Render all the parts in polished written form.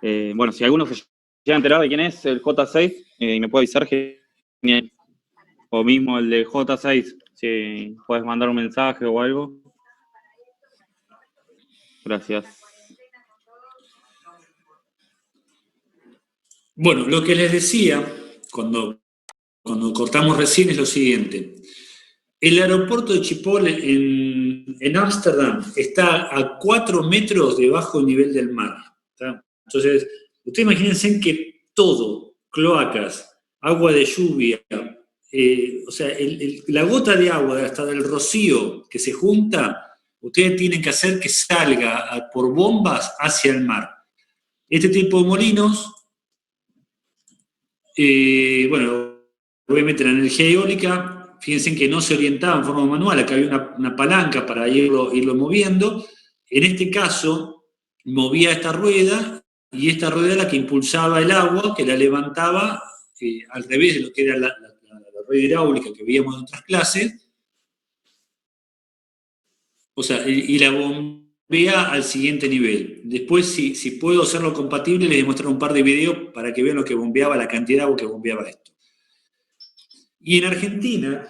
Bueno, si alguno se llega a enterar de quién es el J6 y me puede avisar, genial. O mismo el de J6, si puedes mandar un mensaje o algo. Gracias. Bueno, lo que les decía cuando cortamos recién es lo siguiente. El aeropuerto de Schiphol en Ámsterdam está a 4 metros debajo del nivel del mar. ¿Tá? Entonces, ustedes imagínense que todo, cloacas, agua de lluvia, o sea, la gota de agua, hasta del rocío que se junta, ustedes tienen que hacer que salga por bombas hacia el mar. Este tipo de molinos, bueno, obviamente la energía eólica, fíjense que no se orientaba en forma manual, acá había una palanca para irlo moviendo. En este caso, movía esta rueda, y esta rueda era la que impulsaba el agua, que la levantaba al revés de lo que era la rueda hidráulica que veíamos en otras clases. O sea, y la bombea al siguiente nivel. Después, si puedo hacerlo compatible, les voy a mostrar un par de videos para que vean lo que bombeaba, la cantidad de agua que bombeaba esto. Y en Argentina,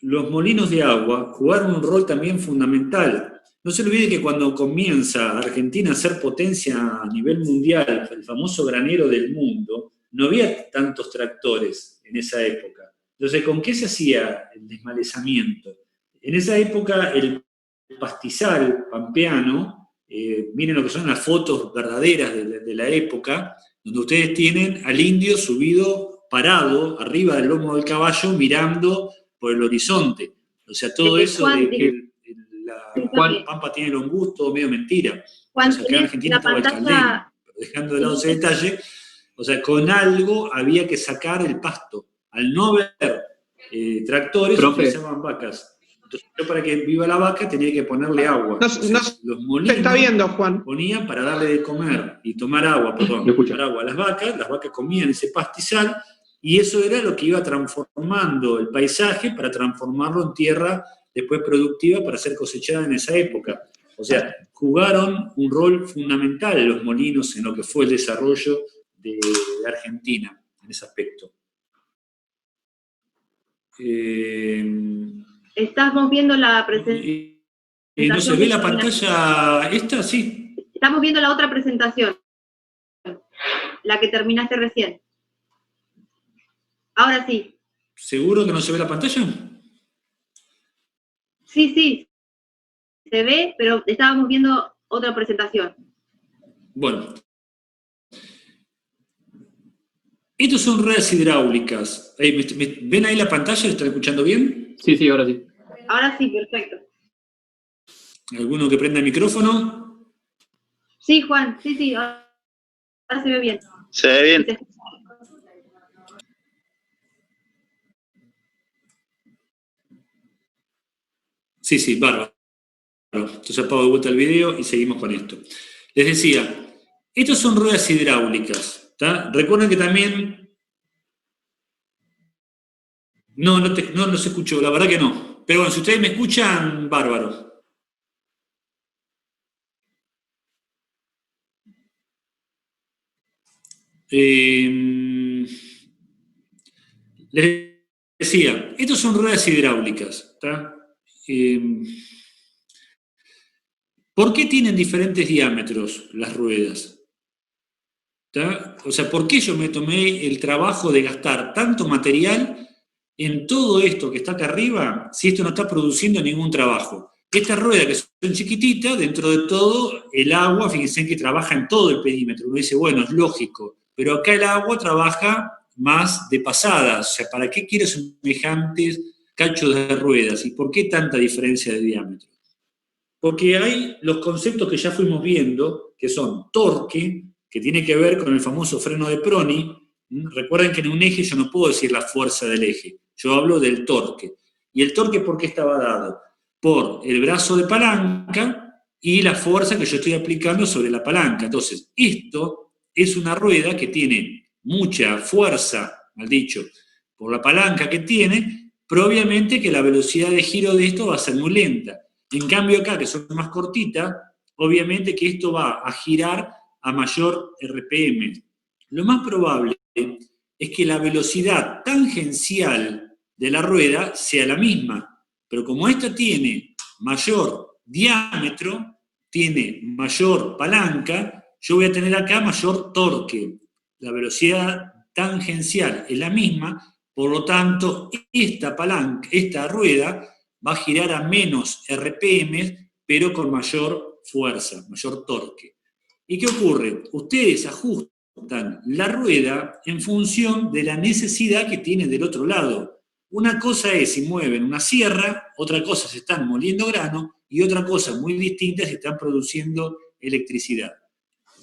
los molinos de agua jugaron un rol también fundamental. No se olvide que cuando comienza Argentina a ser potencia a nivel mundial, el famoso granero del mundo, no había tantos tractores en esa época. Entonces, ¿con qué se hacía el desmalezamiento? En esa época, el pastizal pampeano, miren lo que son las fotos verdaderas de la época, donde ustedes tienen al indio subido, parado, arriba del lomo del caballo, mirando por el horizonte. O sea, todo eso de que la pampa tiene el ombú, todo medio mentira. Juan, o sea, acá en Argentina estaba el caldero. Pero dejando de lado ese detalle, o sea, con algo había que sacar el pasto. Al no ver tractores, utilizaban vacas. Entonces, yo para que viva la vaca tenía que ponerle agua. Entonces, los molinos se está viendo, Juan. Ponían para darle de comer y tomar agua, tomar agua a las vacas comían ese pastizal, y eso era lo que iba transformando el paisaje para transformarlo en tierra después productiva para ser cosechada en esa época. O sea, jugaron un rol fundamental los molinos en lo que fue el desarrollo de Argentina en ese aspecto. Estamos viendo la presentación. ¿No se ve la pantalla esta? Sí. Estamos viendo la otra presentación, la que terminaste recién. Ahora sí. ¿Seguro que no se ve la pantalla? Sí, sí. Se ve, pero estábamos viendo otra presentación. Bueno. Estos son ruedas hidráulicas. ¿Ven ahí la pantalla? ¿Están escuchando bien? Sí, sí, ahora sí. Ahora sí, perfecto. ¿Alguno que prenda el micrófono? Sí, Juan, sí, ahora se ve bien. Se ve bien. Sí, bárbaro. Entonces apago de vuelta el video y seguimos con esto. Les decía, estos son ruedas hidráulicas. ¿Tá? Recuerden que también... No los escucho, la verdad que no. Pero bueno, si ustedes me escuchan, bárbaro. Les decía, estos son ruedas hidráulicas. ¿Tá? ¿Por qué tienen diferentes diámetros las ruedas? ¿Tá? O sea, ¿por qué yo me tomé el trabajo de gastar tanto material en todo esto que está acá arriba si esto no está produciendo ningún trabajo? Estas ruedas que son chiquititas, dentro de todo, el agua, fíjense que trabaja en todo el perímetro. Uno dice, bueno, es lógico, pero acá el agua trabaja más de pasada. O sea, ¿para qué quiero semejantes cachos de ruedas? ¿Y por qué tanta diferencia de diámetro? Porque hay los conceptos que ya fuimos viendo, que son torque, que tiene que ver con el famoso freno de Prony. Recuerden que en un eje yo no puedo decir la fuerza del eje, yo hablo del torque. ¿Y el torque por qué estaba dado? Por el brazo de palanca y la fuerza que yo estoy aplicando sobre la palanca. Entonces, esto es una rueda que tiene mucha fuerza, mal dicho, por la palanca que tiene, pero obviamente que la velocidad de giro de esto va a ser muy lenta. En cambio acá, que son más cortitas, obviamente que esto va a girar a mayor RPM. Lo más probable es que la velocidad tangencial de la rueda sea la misma, pero como esta tiene mayor diámetro, tiene mayor palanca, yo voy a tener acá mayor torque. La velocidad tangencial es la misma, por lo tanto, esta palanca, esta rueda va a girar a menos RPM, pero con mayor fuerza, mayor torque. ¿Y qué ocurre? Ustedes ajustan la rueda en función de la necesidad que tiene del otro lado. Una cosa es si mueven una sierra, otra cosa se están moliendo grano, y otra cosa muy distinta es si están produciendo electricidad.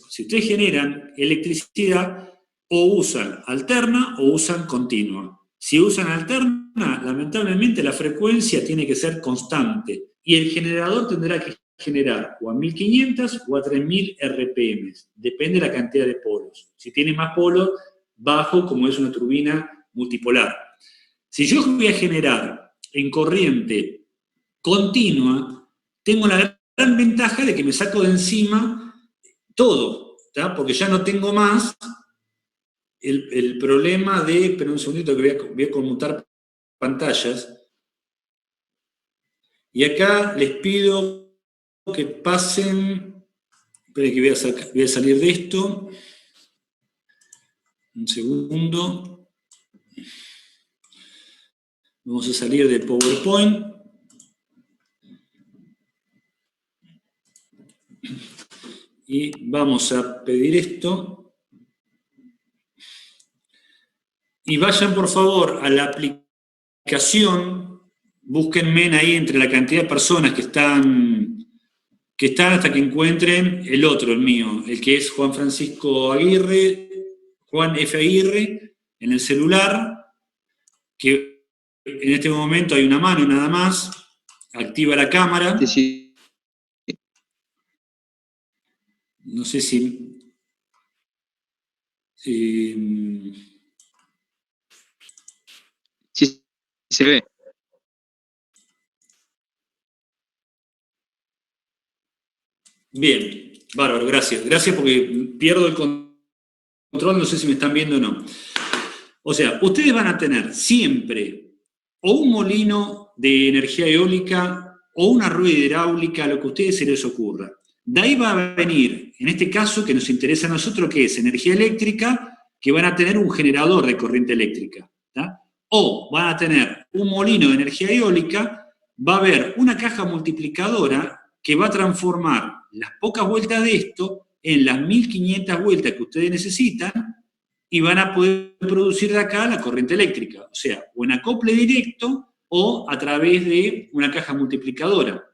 Si ustedes generan electricidad, o usan alterna o usan continua. Si usan alterna, lamentablemente la frecuencia tiene que ser constante, y el generador tendrá que generar o a 1500 o a 3000 RPM, depende de la cantidad de polos. Si tiene más polos, bajo, como es una turbina multipolar. Si yo voy a generar en corriente continua, tengo la gran ventaja de que me saco de encima todo, ¿tá? Porque ya no tengo más el problema de, espera un segundito que voy a conmutar pantallas, y acá les pido que pasen, esperen que voy a salir de esto, un segundo, vamos a salir de PowerPoint, y vamos a pedir esto. Y vayan por favor a la aplicación, búsquenme ahí entre la cantidad de personas que están hasta que encuentren el otro, el mío, el que es Juan Francisco Aguirre, Juan F. Aguirre, en el celular, que en este momento hay una mano nada más, activa la cámara. Sí. No sé si... Sí, se ve. Bien, bárbaro, gracias. Gracias porque pierdo el control, no sé si me están viendo o no. O sea, ustedes van a tener siempre o un molino de energía eólica o una rueda hidráulica, lo que a ustedes se les ocurra. De ahí va a venir, en este caso que nos interesa a nosotros, que es energía eléctrica, que van a tener un generador de corriente eléctrica, ¿tá? O van a tener un molino de energía eólica, va a haber una caja multiplicadora que va a transformar las pocas vueltas de esto en las 1500 vueltas que ustedes necesitan, y van a poder producir de acá la corriente eléctrica, o sea, o en acople directo o a través de una caja multiplicadora.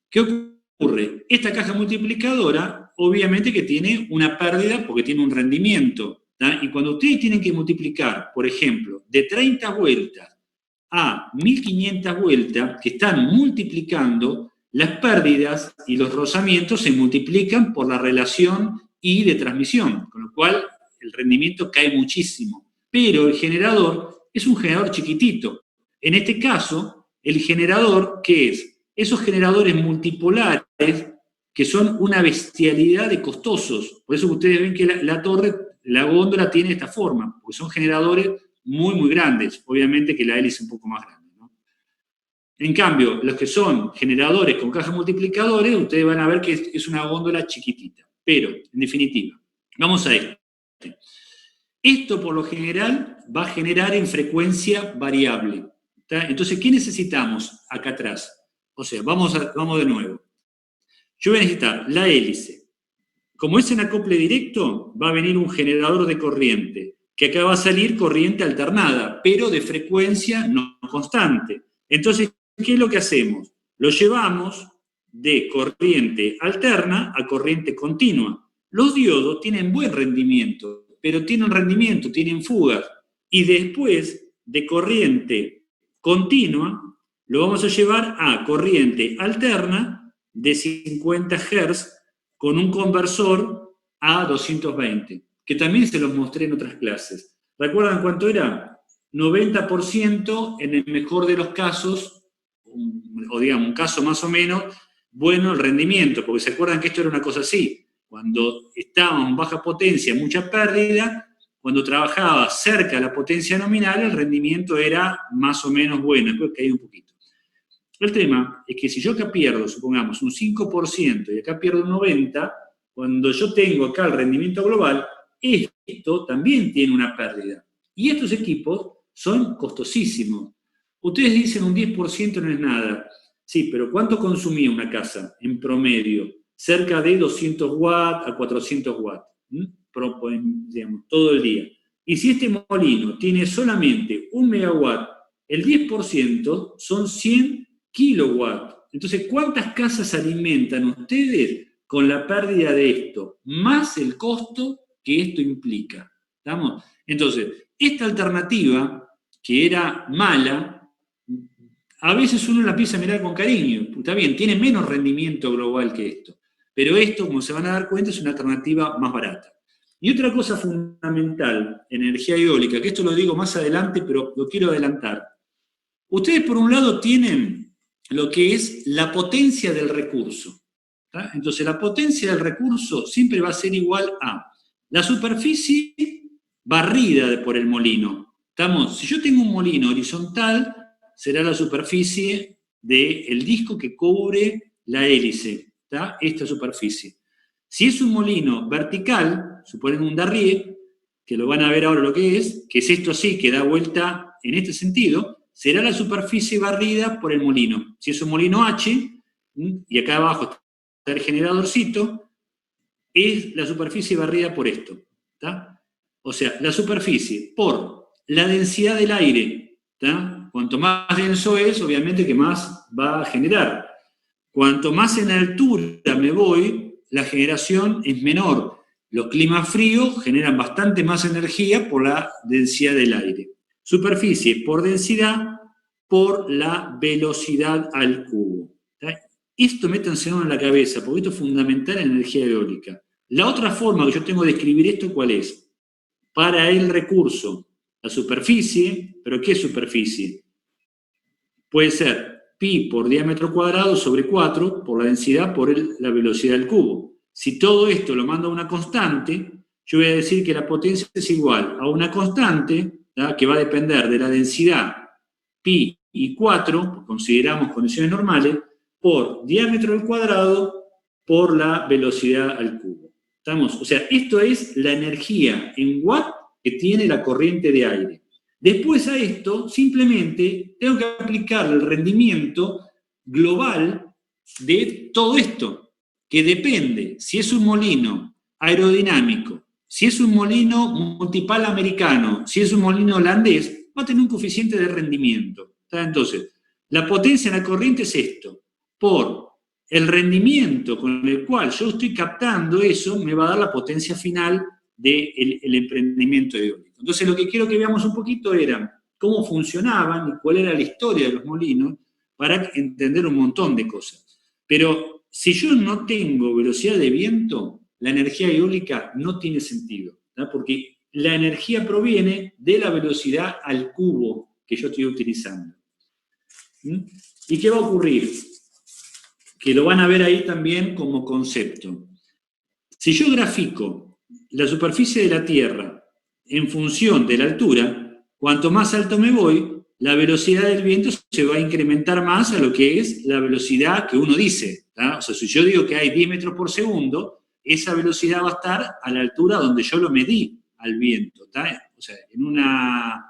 ¿Qué ocurre? Esta caja multiplicadora, obviamente que tiene una pérdida porque tiene un rendimiento, ¿tá? Y cuando ustedes tienen que multiplicar, por ejemplo, de 30 vueltas a 1500 vueltas, que están multiplicando, las pérdidas y los rozamientos se multiplican por la relación I de transmisión, con lo cual el rendimiento cae muchísimo. Pero el generador es un generador chiquitito. En este caso, el generador, ¿qué es? Esos generadores multipolares que son una bestialidad de costosos. Por eso ustedes ven que la torre, la góndola tiene esta forma, porque son generadores muy, muy grandes. Obviamente que la hélice es un poco más grande, ¿no? En cambio, los que son generadores con cajas multiplicadores, ustedes van a ver que es una góndola chiquitita. Pero, en definitiva, vamos a esto. Esto, por lo general, va a generar en frecuencia variable, ¿tá? Entonces, ¿qué necesitamos acá atrás? O sea, vamos de nuevo. Yo voy a necesitar la hélice. Como es en acople directo, va a venir un generador de corriente, que acá va a salir corriente alternada, pero de frecuencia no constante. Entonces, ¿qué es lo que hacemos? Lo llevamos de corriente alterna a corriente continua. Los diodos tienen buen rendimiento, pero tienen rendimiento, tienen fugas. Y después de corriente continua, lo vamos a llevar a corriente alterna de 50 Hz con un conversor a 220, que también se los mostré en otras clases. ¿Recuerdan cuánto era? 90% en el mejor de los casos, o digamos, un caso más o menos, bueno el rendimiento, porque se acuerdan que esto era una cosa así. cuando estábamos en baja potencia, mucha pérdida. Cuando trabajaba cerca de la potencia nominal, el rendimiento era más o menos bueno, después caía un poquito. El tema es que si yo acá pierdo, supongamos, un 5% y acá pierdo un 90%, cuando yo tengo acá el rendimiento global, esto también tiene una pérdida. Y estos equipos son costosísimos. Ustedes dicen un 10% no es nada. Sí, pero ¿cuánto consumía una casa en promedio? Cerca de 200 watts a 400 watts, digamos, todo el día. Y si este molino tiene solamente 1 megawatt, el 10% son 100 kilowatts. Entonces, ¿cuántas casas alimentan ustedes con la pérdida de esto? Más el costo que esto implica. ¿Estamos? Entonces, esta alternativa, que era mala, a veces uno la empieza a mirar con cariño. Está bien, tiene menos rendimiento global que esto. Pero esto, como se van a dar cuenta, es una alternativa más barata. Y otra cosa fundamental en energía eólica, que esto lo digo más adelante, pero lo quiero adelantar. Ustedes, por un lado, tienen lo que es la potencia del recurso. ¿Tá? Entonces, la potencia del recurso siempre va a ser igual a la superficie barrida por el molino. ¿Estamos? Si yo tengo un molino horizontal, será la superficie del disco que cubre la hélice, ¿tá? Esta superficie. Si es un molino vertical, suponen un Darrier, que lo van a ver ahora lo que es esto así, que da vuelta en este sentido, será la superficie barrida por el molino. Si es un molino H, y acá abajo está el generadorcito, es la superficie barrida por esto. ¿Tá? O sea, la superficie por la densidad del aire. ¿Tá? Cuanto más denso es, obviamente que más va a generar. Cuanto más en altura me voy, la generación es menor. Los climas fríos generan bastante más energía por la densidad del aire. Superficie por densidad por la velocidad al cubo. ¿Tá? Esto métanselo en la cabeza, porque esto es fundamental en energía eólica. La otra forma que yo tengo de escribir esto, ¿cuál es? Para el recurso, la superficie, ¿pero qué superficie? Puede ser pi por diámetro cuadrado sobre 4 por la densidad por la velocidad del cubo. Si todo esto lo mando a una constante, yo voy a decir que la potencia es igual a una constante, ¿tá? Que va a depender de la densidad pi y 4, consideramos condiciones normales, por diámetro al cuadrado por la velocidad al cubo. ¿Estamos? O sea, esto es la energía en watt que tiene la corriente de aire. Después a esto, simplemente, tengo que aplicar el rendimiento global de todo esto, que depende si es un molino aerodinámico, si es un molino multipal americano, si es un molino holandés, va a tener un coeficiente de rendimiento. Entonces, la potencia en la corriente es esto, por el rendimiento con el cual yo estoy captando eso, me va a dar la potencia final del emprendimiento eólico. Entonces, lo que quiero que veamos un poquito era cómo funcionaban y cuál era la historia de los molinos para entender un montón de cosas. Pero si yo no tengo velocidad de viento, la energía eólica no tiene sentido, ¿no? Porque la energía proviene de la velocidad al cubo que yo estoy utilizando. ¿Y qué va a ocurrir? Que lo van a ver ahí también como concepto. Si yo grafico la superficie de la Tierra en función de la altura, cuanto más alto me voy, la velocidad del viento se va a incrementar más a lo que es la velocidad que uno dice. ¿tá? O sea, si yo digo que hay 10 metros por segundo, esa velocidad va a estar a la altura donde yo lo medí al viento. ¿tá? O sea, en una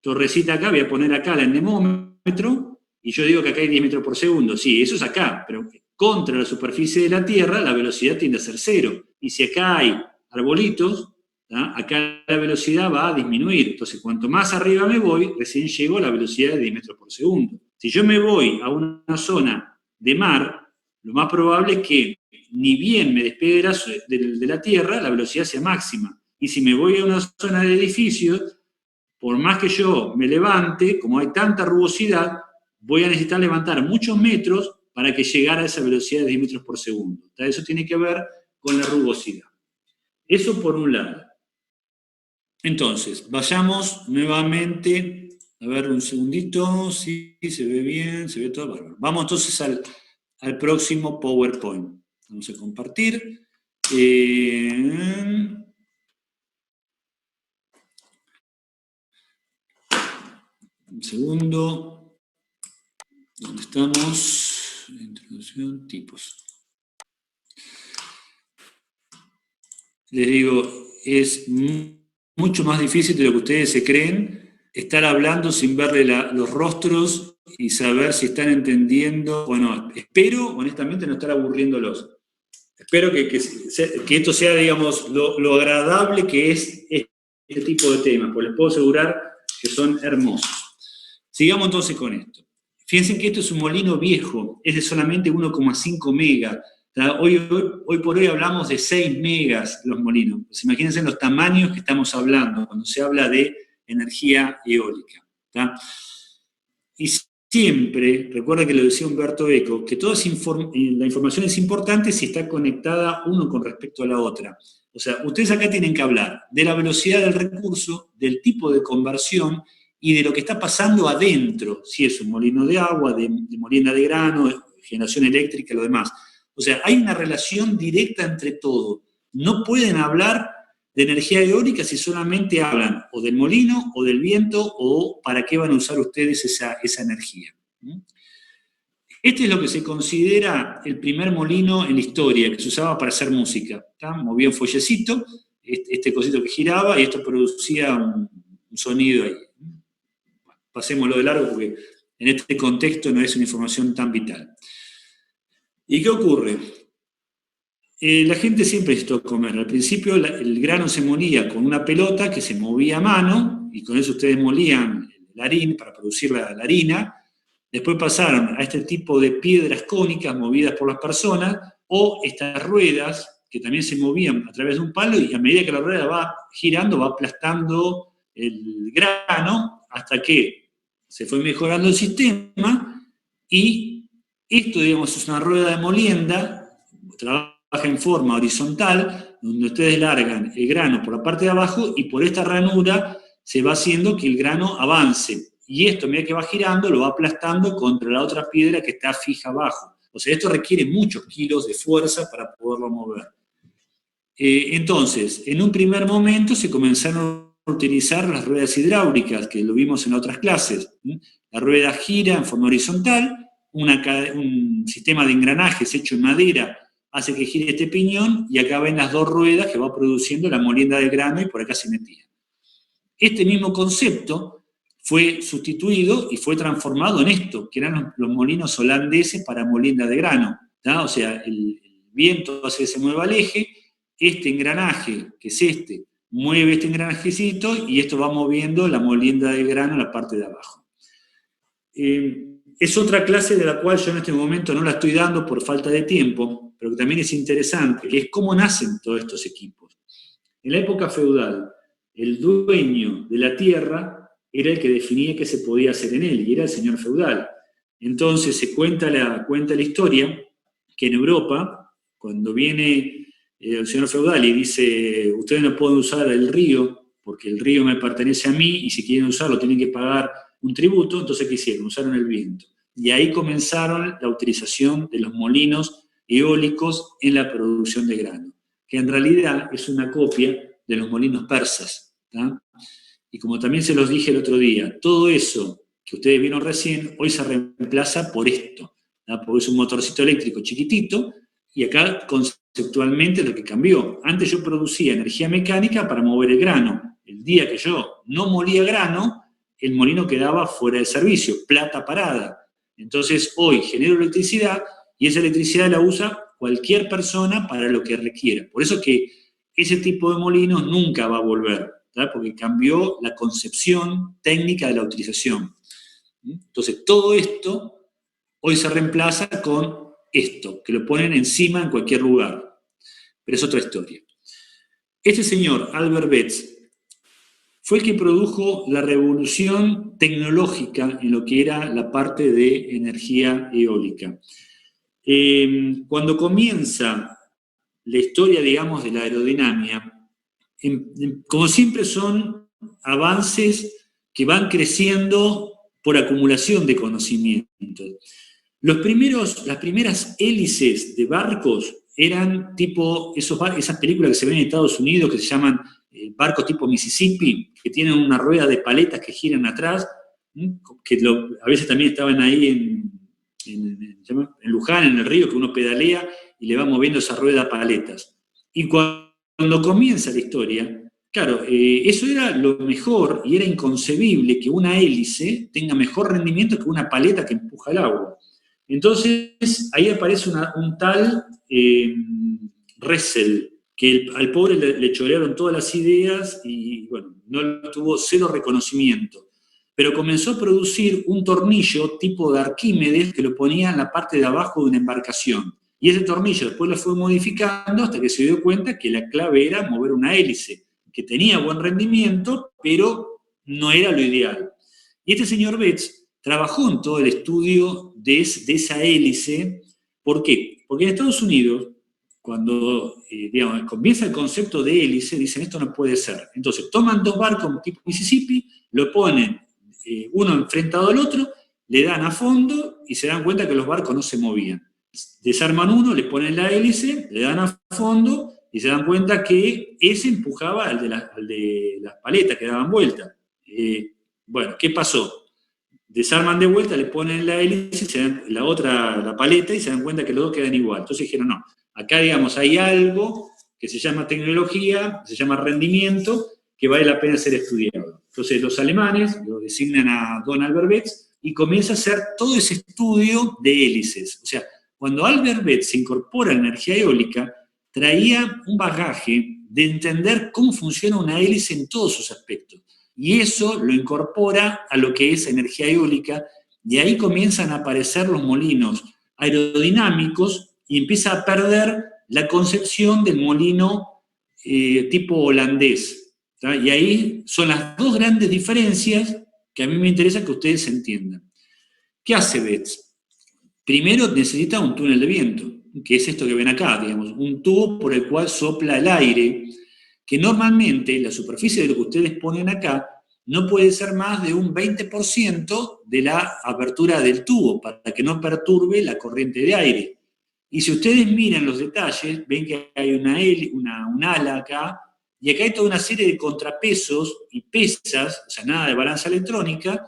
torrecita acá, voy a poner acá el anemómetro, y yo digo que acá hay 10 metros por segundo. Sí, eso es acá, pero contra la superficie de la Tierra la velocidad tiende a ser 0. Y si acá hay arbolitos, ¿tá? Acá la velocidad va a disminuir. Entonces, cuanto más arriba me voy, recién llego a la velocidad de 10 metros por segundo. Si yo me voy a una zona de mar, lo más probable es que ni bien me despegue de la Tierra, la velocidad sea máxima. Y si me voy a una zona de edificios, por más que yo me levante, como hay tanta rugosidad, voy a necesitar levantar muchos metros para que llegara a esa velocidad de 10 metros por segundo. ¿Tá? Eso tiene que ver con la rugosidad. Eso por un lado. Entonces, vayamos nuevamente, a ver un segundito, sí, se ve bien, se ve todo bárbaro. Vamos entonces al próximo PowerPoint. Vamos a compartir. Un segundo. ¿Dónde estamos? Introducción, tipos. Les digo, es mucho más difícil de lo que ustedes se creen estar hablando sin verle los rostros y saber si están entendiendo o no. Espero, honestamente, no estar aburriéndolos. Espero que esto sea, digamos, lo agradable que es este tipo de temas, porque les puedo asegurar que son hermosos. Sigamos entonces con esto. Fíjense que esto es un molino viejo, es de solamente 1,5 megas. Hoy por hoy hablamos de 6 megas los molinos. Pues imagínense los tamaños que estamos hablando cuando se habla de energía eólica. ¿Tá? Y siempre, recuerda que lo decía Humberto Eco, que toda la información es importante si está conectada uno con respecto a la otra. O sea, ustedes acá tienen que hablar de la velocidad del recurso, del tipo de conversión y de lo que está pasando adentro, si es un molino de agua, de molienda de grano, de generación eléctrica y lo demás. O sea, hay una relación directa entre todo. No pueden hablar de energía eólica si solamente hablan o del molino o del viento o para qué van a usar ustedes esa energía. Este es lo que se considera el primer molino en la historia, que se usaba para hacer música. ¿Tá? Movía un follecito, este cosito que giraba, y esto producía un sonido ahí. Pasémoslo de largo porque en este contexto no es una información tan vital. ¿Y qué ocurre? La gente siempre necesitó comer. Al principio el grano se molía con una pelota que se movía a mano, y con eso ustedes molían la harina para producir la harina. Después pasaron a este tipo de piedras cónicas movidas por las personas, o estas ruedas que también se movían a través de un palo, y a medida que la rueda va girando, va aplastando el grano, hasta que se fue mejorando el sistema, y esto, digamos, es una rueda de molienda, trabaja en forma horizontal, donde ustedes largan el grano por la parte de abajo, y por esta ranura se va haciendo que el grano avance. Y esto, a medida que va girando, lo va aplastando contra la otra piedra que está fija abajo. O sea, esto requiere muchos kilos de fuerza para poderlo mover. Entonces, en un primer momento se comenzaron a utilizar las ruedas hidráulicas, que lo vimos en otras clases. La rueda gira en forma horizontal, un sistema de engranajes hecho en madera hace que gire este piñón, y acá ven las dos ruedas que va produciendo la molienda del grano, y por acá se metía. Este mismo concepto fue sustituido y fue transformado en esto, que eran los molinos holandeses para molienda de grano. ¿tá? O sea, el viento hace que se mueva el eje, este engranaje, que es este, mueve este engranajecito, y esto va moviendo la molienda de grano en la parte de abajo. Es otra clase de la cual yo en este momento no la estoy dando por falta de tiempo, pero que también es interesante, que es cómo nacen todos estos equipos. En la época feudal, el dueño de la tierra era el que definía qué se podía hacer en él, y era el señor feudal. Entonces se cuenta la historia que en Europa, cuando viene el señor feudal y dice, ustedes no pueden usar el río, porque el río me pertenece a mí, y si quieren usarlo tienen que pagar un tributo, entonces ¿qué hicieron? Usaron el viento. Y ahí comenzaron la utilización de los molinos eólicos en la producción de grano, que en realidad es una copia de los molinos persas. ¿tá? Y como también se los dije el otro día, todo eso que ustedes vieron recién, hoy se reemplaza por esto, ¿tá? Porque es un motorcito eléctrico chiquitito, y acá conceptualmente es lo que cambió. Antes yo producía energía mecánica para mover el grano. El día que yo no molía grano, el molino quedaba fuera de servicio, plata parada. Entonces hoy genero electricidad, y esa electricidad la usa cualquier persona para lo que requiera. Por eso que ese tipo de molinos nunca va a volver, ¿tá? Porque cambió la concepción técnica de la utilización. Entonces todo esto hoy se reemplaza con esto, que lo ponen encima en cualquier lugar. Pero es otra historia. Este señor, Albert Betz, fue el que produjo la revolución tecnológica en lo que era la parte de energía eólica. Cuando comienza la historia, digamos, de la aerodinámica, como siempre son avances que van creciendo por acumulación de conocimientos. Las primeras hélices de barcos eran tipo esas películas que se ven en Estados Unidos que se llaman barcos tipo Mississippi, que tienen una rueda de paletas que giran atrás, que a veces también estaban ahí en Luján, en el río, que uno pedalea y le va moviendo esa rueda a paletas. Y cuando comienza la historia, claro, eso era lo mejor y era inconcebible que una hélice tenga mejor rendimiento que una paleta que empuja el agua. Entonces, ahí aparece un tal Russell, que al pobre le chorearon todas las ideas y, bueno, no tuvo cero reconocimiento. Pero comenzó a producir un tornillo tipo de Arquímedes que lo ponía en la parte de abajo de una embarcación. Y ese tornillo después lo fue modificando hasta que se dio cuenta que la clave era mover una hélice, que tenía buen rendimiento, pero no era lo ideal. Y este señor Betts trabajó en todo el estudio de esa hélice. ¿Por qué? Porque en Estados Unidos, cuando comienza el concepto de hélice, dicen esto no puede ser. Entonces toman dos barcos tipo Mississippi, lo ponen uno enfrentado al otro, le dan a fondo y se dan cuenta que los barcos no se movían. Desarman uno, le ponen la hélice, le dan a fondo y se dan cuenta que ese empujaba al de las paletas que daban vuelta. Bueno, ¿qué pasó? Desarman de vuelta, le ponen la hélice, la paleta, y se dan cuenta que los dos quedan igual. Entonces dijeron, no, acá, digamos, hay algo que se llama tecnología, se llama rendimiento, que vale la pena ser estudiado. Entonces los alemanes lo designan a Don Albert Betts y comienza a hacer todo ese estudio de hélices. O sea, cuando Albert Betts se incorpora a la energía eólica, traía un bagaje de entender cómo funciona una hélice en todos sus aspectos. Y eso lo incorpora a lo que es energía eólica, y ahí comienzan a aparecer los molinos aerodinámicos y empieza a perder la concepción del molino tipo holandés. ¿tá? Y ahí son las dos grandes diferencias que a mí me interesa que ustedes entiendan. ¿Qué hace Betts? Primero necesita un túnel de viento, que es esto que ven acá, digamos, un tubo por el cual sopla el aire, que normalmente la superficie de lo que ustedes ponen acá no puede ser más de un 20% de la apertura del tubo, para que no perturbe la corriente de aire. Y si ustedes miran los detalles, ven que hay un ala acá, y acá hay toda una serie de contrapesos y pesas, o sea, nada de balanza electrónica,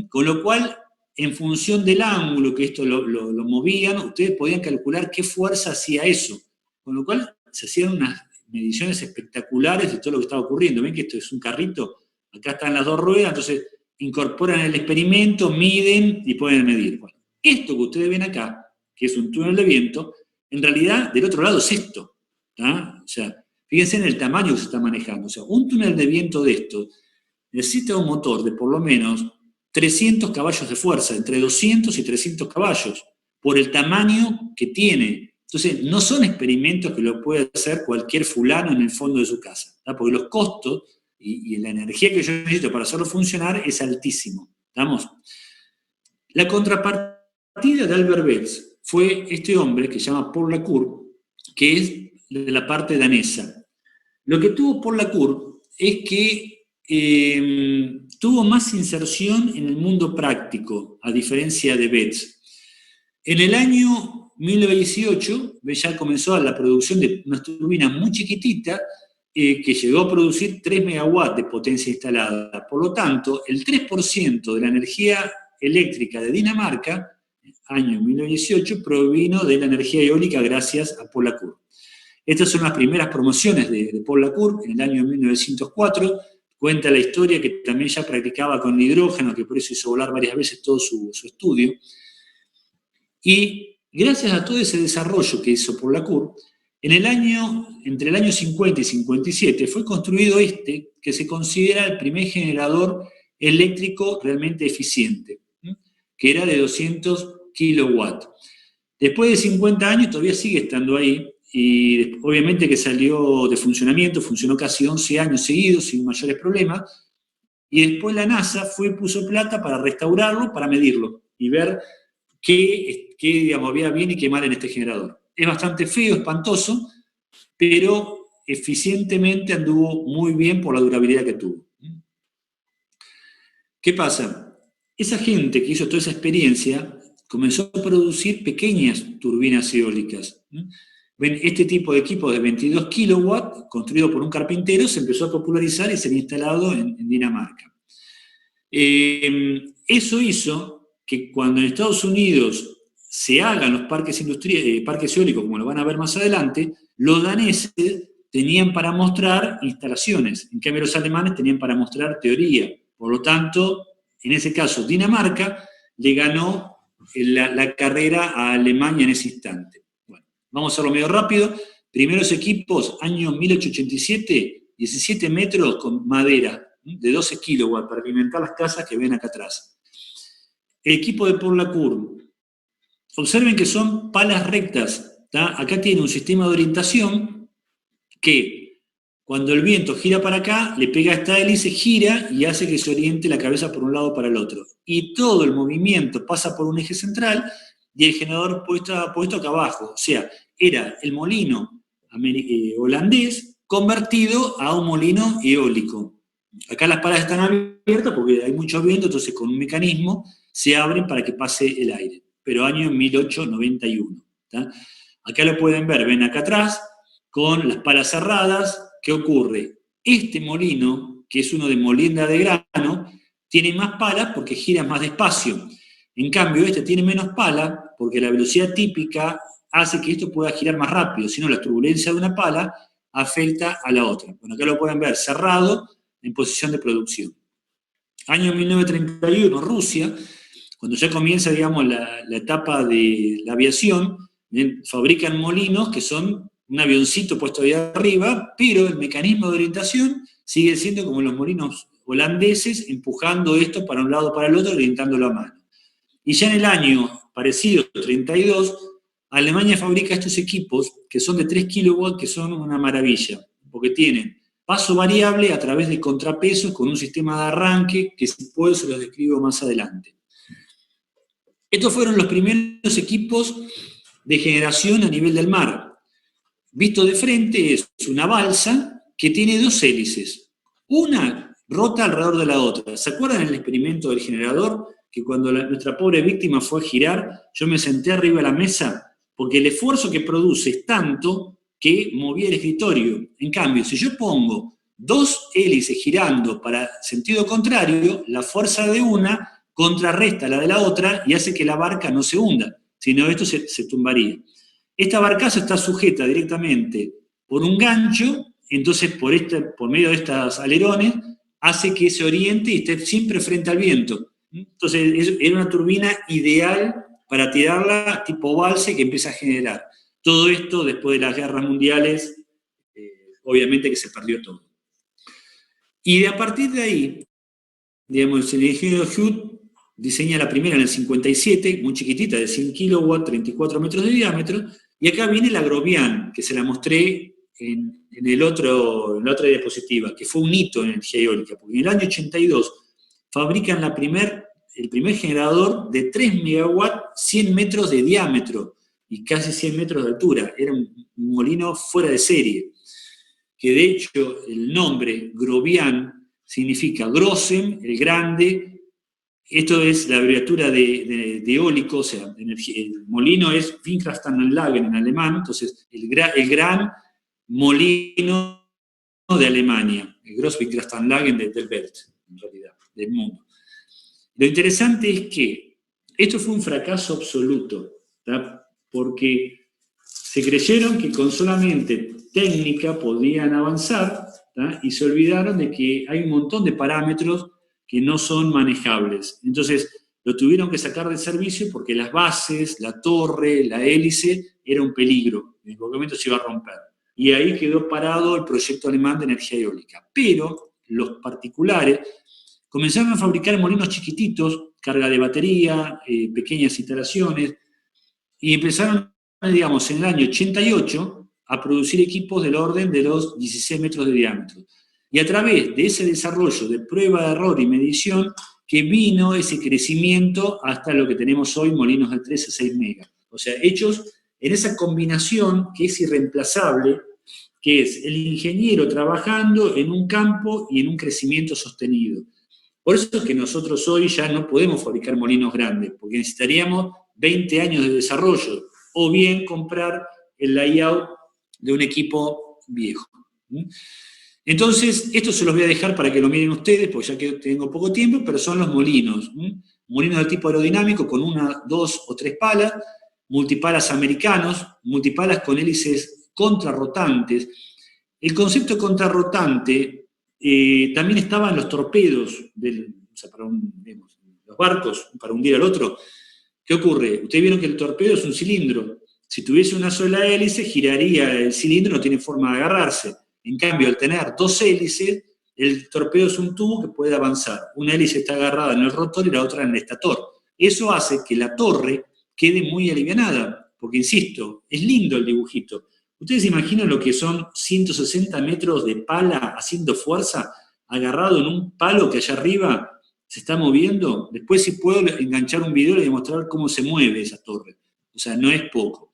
con lo cual, en función del ángulo que esto lo movían, ustedes podían calcular qué fuerza hacía eso. Con lo cual, se hacían unas mediciones espectaculares de todo lo que estaba ocurriendo. Ven que esto es un carrito, acá están las dos ruedas, entonces incorporan el experimento, miden y pueden medir. Bueno, esto que ustedes ven acá, que es un túnel de viento, en realidad del otro lado es esto. ¿tá? O sea, fíjense en el tamaño que se está manejando. O sea, un túnel de viento de esto necesita un motor de por lo menos 300 caballos de fuerza, entre 200 y 300 caballos, por el tamaño que tiene. Entonces, no son experimentos que lo puede hacer cualquier fulano en el fondo de su casa, ¿tá? Porque los costos y la energía que yo necesito para hacerlo funcionar es altísimo. ¿Estamos? La contrapartida de Albert Betts fue este hombre que se llama Paul Lacour, que es de la parte danesa. Lo que tuvo Paul Lacour es que tuvo más inserción en el mundo práctico, a diferencia de Betts. En el año 1918, ya comenzó la producción de una turbina muy chiquitita que llegó a producir 3 megawatts de potencia instalada. Por lo tanto, el 3% de la energía eléctrica de Dinamarca, año 1918, provino de la energía eólica gracias a Paul Lacour. Estas son las primeras promociones de Paul Lacour en el año 1904. Cuenta la historia que también ya practicaba con el hidrógeno, que por eso hizo volar varias veces todo su estudio. Y gracias a todo ese desarrollo que hizo Paul Lacour, entre el año 50 y 57 fue construido que se considera el primer generador eléctrico realmente eficiente, que era de 200 kilowatts. Después de 50 años todavía sigue estando ahí, y obviamente que salió de funcionamiento, funcionó casi 11 años seguidos sin mayores problemas, y después la NASA puso plata para restaurarlo, para medirlo, y ver qué digamos, había bien y qué mal en este generador. Es bastante feo, espantoso, pero eficientemente anduvo muy bien por la durabilidad que tuvo. ¿Qué pasa? Esa gente que hizo toda esa experiencia comenzó a producir pequeñas turbinas eólicas. Ven, este tipo de equipo de 22 kilowatts, construido por un carpintero, se empezó a popularizar y se había instalado en Dinamarca. Eso hizo que cuando en Estados Unidos se hagan los parques industriales, parques eólicos, como lo van a ver más adelante, los daneses tenían para mostrar instalaciones, en cambio los alemanes tenían para mostrar teoría. Por lo tanto, en ese caso, Dinamarca le ganó la carrera a Alemania en ese instante. Bueno, vamos a hacerlo medio rápido. Primeros equipos, año 1887, 17 metros con madera, de 12 kilowatts para alimentar las casas que ven acá atrás. El equipo de Port La Cour. Observen que son palas rectas. ¿tá? Acá tiene un sistema de orientación que cuando el viento gira para acá, le pega a esta hélice, gira y hace que se oriente la cabeza por un lado para el otro. Y todo el movimiento pasa por un eje central y el generador puesto acá abajo. O sea, era el molino holandés convertido a un molino eólico. Acá las palas están abiertas porque hay mucho viento, entonces con un mecanismo se abren para que pase el aire. Pero año 1891. ¿tá? Acá lo pueden ver, ven acá atrás, con las palas cerradas. ¿Qué ocurre? Este molino, que es uno de molienda de grano, tiene más palas porque gira más despacio. En cambio, este tiene menos pala porque la velocidad típica hace que esto pueda girar más rápido, si no la turbulencia de una pala afecta a la otra. Bueno, acá lo pueden ver cerrado en posición de producción. Año 1931, Rusia, cuando ya comienza, digamos, la etapa de la aviación, fabrican molinos que son un avioncito puesto ahí arriba, pero el mecanismo de orientación sigue siendo como los molinos holandeses, empujando esto para un lado para el otro, orientándolo a mano. Y ya en el año parecido, 32, Alemania fabrica estos equipos que son de 3 kilowatts, que son una maravilla, porque tienen paso variable a través de contrapesos con un sistema de arranque que si puedo se los describo más adelante. Estos fueron los primeros equipos de generación a nivel del mar. Visto de frente es una balsa que tiene dos hélices. Una rota alrededor de la otra. ¿Se acuerdan el experimento del generador? Que cuando nuestra pobre víctima fue a girar, yo me senté arriba de la mesa porque el esfuerzo que produce es tanto que movía el escritorio. En cambio, si yo pongo dos hélices girando para sentido contrario, la fuerza de una contrarresta la de la otra y hace que la barca no se hunda, sino esto se tumbaría. Esta barcaza está sujeta directamente por un gancho, entonces por medio de estos alerones hace que se oriente y esté siempre frente al viento. Entonces era una turbina ideal para tirarla tipo balse que empieza a generar. Todo esto después de las guerras mundiales, obviamente que se perdió todo. Y a partir de ahí, digamos, el ingeniero Huth diseña la primera en el 57, muy chiquitita, de 100 kilowatts, 34 metros de diámetro, y acá viene la Grobian, que se la mostré en la otra diapositiva, que fue un hito en energía eólica, porque en el año 82 fabrican el primer generador de 3 megawatts, 100 metros de diámetro y casi 100 metros de altura. Era un molino fuera de serie, que de hecho el nombre Grobian significa Grossen, el grande. Esto es la abreviatura de eólico, o sea, el molino es Windkraftanlagen en alemán, entonces el gran molino de Alemania, el Grosswindkraftanlagen del Welt, en realidad, del mundo. Lo interesante es que esto fue un fracaso absoluto, ¿tá? Porque se creyeron que con solamente técnica podían avanzar, ¿tá? Y se olvidaron de que hay un montón de parámetros que no son manejables. Entonces, lo tuvieron que sacar de servicio porque las bases, la torre, la hélice, era un peligro. En cualquier momento se iba a romper. Y ahí quedó parado el proyecto alemán de energía eólica. Pero los particulares comenzaron a fabricar molinos chiquititos, carga de batería, pequeñas instalaciones, y empezaron, digamos, en el año 88 a producir equipos del orden de los 16 metros de diámetro. Y a través de ese desarrollo de prueba, de error y medición, que vino ese crecimiento hasta lo que tenemos hoy, molinos de 3 a 6 megas. O sea, hechos en esa combinación que es irreemplazable, que es el ingeniero trabajando en un campo y en un crecimiento sostenido. Por eso es que nosotros hoy ya no podemos fabricar molinos grandes, porque necesitaríamos 20 años de desarrollo, o bien comprar el layout de un equipo viejo. Entonces, esto se los voy a dejar para que lo miren ustedes, porque ya que tengo poco tiempo, pero son los molinos. Molinos de tipo aerodinámico con 1, 2 o 3 palas, multipalas americanos, multipalas con hélices contrarrotantes. El concepto contrarrotante también estaba en los torpedos, o sea, digamos, los barcos, para hundir al otro. ¿Qué ocurre? Ustedes vieron que el torpedo es un cilindro. Si tuviese una sola hélice, giraría el cilindro, no tiene forma de agarrarse. En cambio, al tener 2 hélices, el torpedo es un tubo que puede avanzar. Una hélice está agarrada en el rotor y la otra en el estator. Eso hace que la torre quede muy alivianada, porque, insisto, es lindo el dibujito. ¿Ustedes se imaginan lo que son 160 metros de pala haciendo fuerza, agarrado en un palo que allá arriba se está moviendo? Después, si puedo enganchar un video y demostrar cómo se mueve esa torre. O sea, no es poco.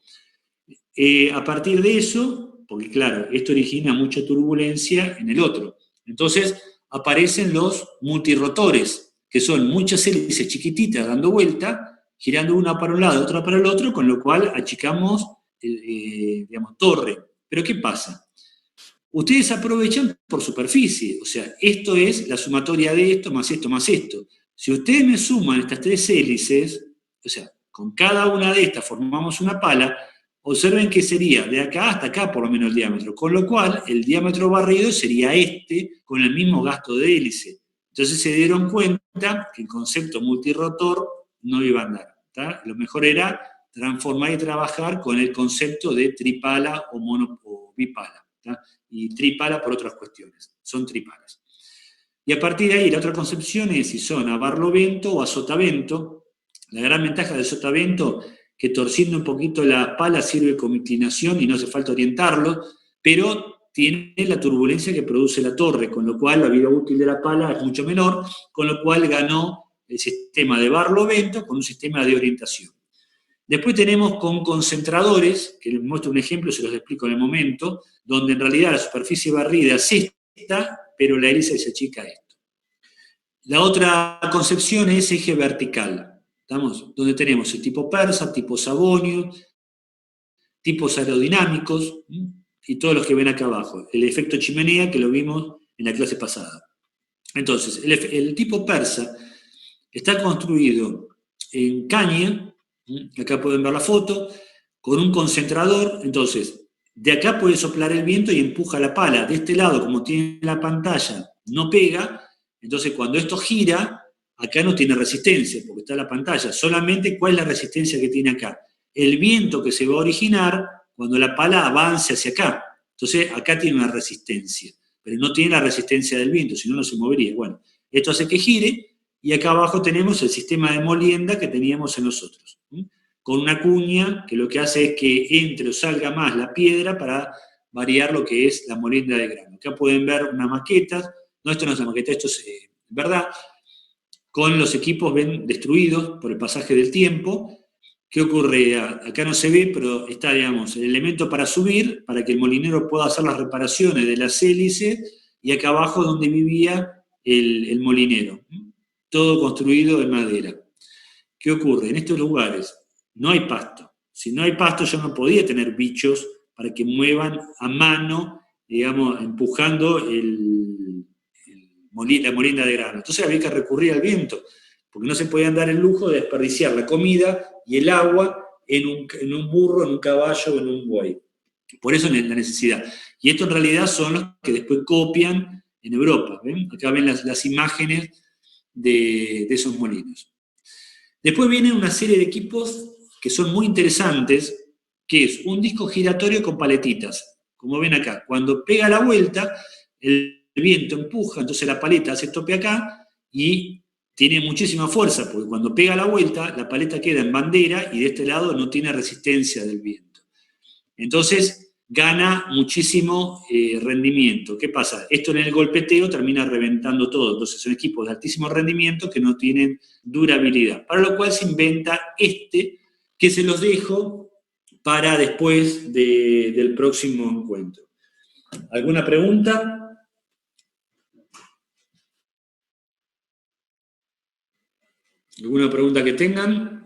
A partir de eso, porque claro, esto origina mucha turbulencia en el otro. Entonces, aparecen los multirotores, que son muchas hélices chiquititas dando vuelta, girando una para un lado, otra para el otro, con lo cual achicamos, digamos, torre. Pero ¿qué pasa? Ustedes aprovechan por superficie, o sea, esto es la sumatoria de esto, más esto, más esto. Si ustedes me suman estas 3 hélices, o sea, con cada una de estas formamos una pala, observen que sería de acá hasta acá por lo menos el diámetro, con lo cual el diámetro barrido sería este con el mismo gasto de hélice. Entonces se dieron cuenta que el concepto multirotor no iba a andar. ¿tá? Lo mejor era transformar y trabajar con el concepto de tripala o bipala. ¿tá? Y tripala por otras cuestiones, son tripalas. Y a partir de ahí la otra concepción es si son a barlovento o a sotavento. La gran ventaja del sotavento que torciendo un poquito la pala sirve como inclinación y no hace falta orientarlo, pero tiene la turbulencia que produce la torre, con lo cual la vida útil de la pala es mucho menor, con lo cual ganó el sistema de barlovento con un sistema de orientación. Después tenemos con concentradores, que les muestro un ejemplo, se los explico en el momento, donde en realidad la superficie barrida es esta, pero la hélice se achica a esto. La otra concepción es eje vertical. ¿Estamos? Donde tenemos el tipo persa, tipo sabonio, tipos aerodinámicos y todos los que ven acá abajo. El efecto chimenea que lo vimos en la clase pasada. Entonces, el tipo persa está construido en caña, acá pueden ver la foto, con un concentrador. Entonces, de acá puede soplar el viento y empuja la pala. De este lado, como tiene la pantalla, no pega. Entonces, cuando esto gira, acá no tiene resistencia, porque está la pantalla. Solamente, ¿cuál es la resistencia que tiene acá? El viento que se va a originar cuando la pala avance hacia acá. Entonces, acá tiene una resistencia, pero no tiene la resistencia del viento, si no, no se movería. Bueno, esto hace que gire, y acá abajo tenemos el sistema de molienda que teníamos en los otros, con una cuña que lo que hace es que entre o salga más la piedra para variar lo que es la molienda de grano. Acá pueden ver una maqueta, no, esto no es la maqueta, esto es verdad, con los equipos destruidos por el pasaje del tiempo. ¿Qué ocurre? Acá no se ve, pero está, digamos, el elemento para subir, para que el molinero pueda hacer las reparaciones de las hélices, y acá abajo donde vivía el molinero. Todo construido en madera. ¿Qué ocurre? En estos lugares no hay pasto. Si no hay pasto, yo no podía tener bichos para que muevan a mano, digamos, empujando la molienda de grano. Entonces había que recurrir al viento, porque no se podían dar el lujo de desperdiciar la comida y el agua en un burro, en un caballo o en un buey. Por eso la necesidad. Y esto en realidad son los que después copian en Europa. ¿ven? Acá ven las imágenes de esos molinos. Después viene una serie de equipos que son muy interesantes, que es un disco giratorio con paletitas. Como ven acá, cuando pega la vuelta, el viento empuja, entonces la paleta hace tope acá y tiene muchísima fuerza, porque cuando pega la vuelta, la paleta queda en bandera y de este lado no tiene resistencia del viento. Entonces gana muchísimo rendimiento. ¿Qué pasa? Esto en el golpeteo termina reventando todo. Entonces son equipos de altísimo rendimiento que no tienen durabilidad. Para lo cual se inventa que se los dejo para después del próximo encuentro. ¿Alguna pregunta? ¿Alguna pregunta que tengan?